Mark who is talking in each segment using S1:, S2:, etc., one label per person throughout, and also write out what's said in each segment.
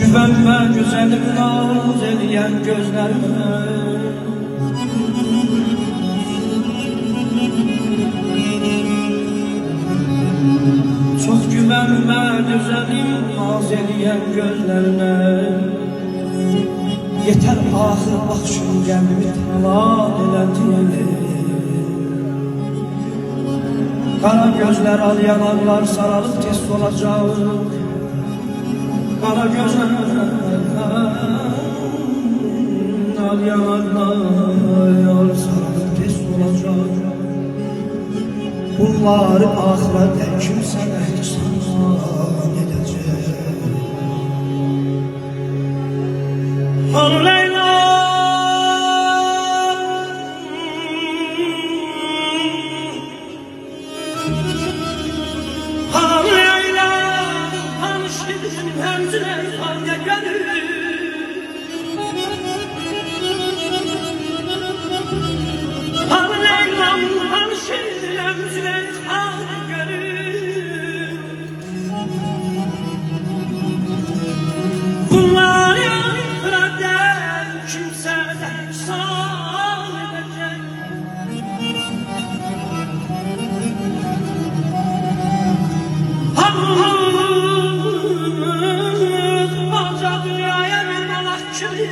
S1: güvenme güzelim naz ediyen gözlerime. Çok güvenme güzelim naz ediyen gözlerine. Yeter ahır bak şu gelmi talan elediğini. Kara gözler al yanarlar sarılıp test olacak. Kara gözler al yanarlar sarılıp test olacak. Bunları ahirete kimsene hiç sanman edecek. Al Leyla Al Leyla tanıştım hemzine hangi gönül. Al Leyla tanıştım hemzine hangi gönül. Bunlar yanıklardan kimseden sağ edecek. Alca dünyaya bir malak kimi.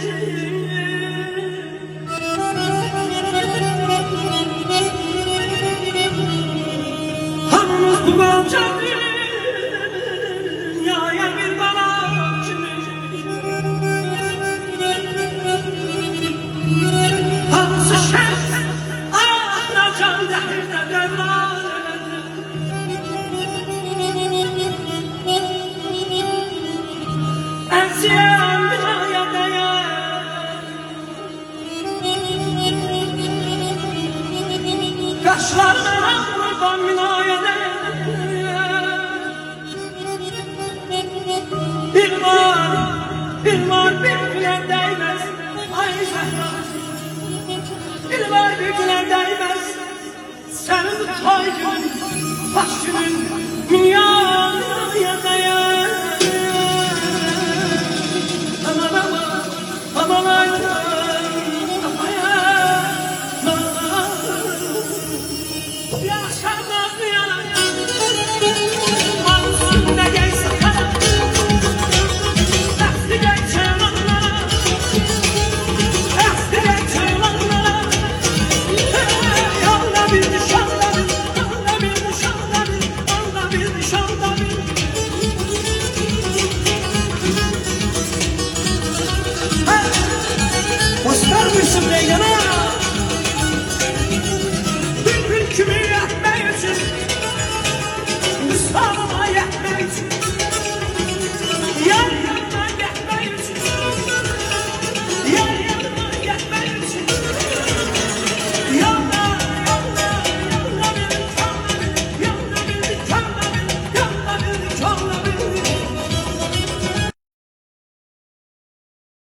S1: Hamımız bu alca dünyaya bir malak kimi. Hamısı şef ahracan dehirde devran. Ensiyem binaya değer. Kaşlarına kurban binaya değer. Bir var bir gülen değmez. Ay Zehra. Bir var bir gülen değmez. Senin toy günün, baş günün, dünya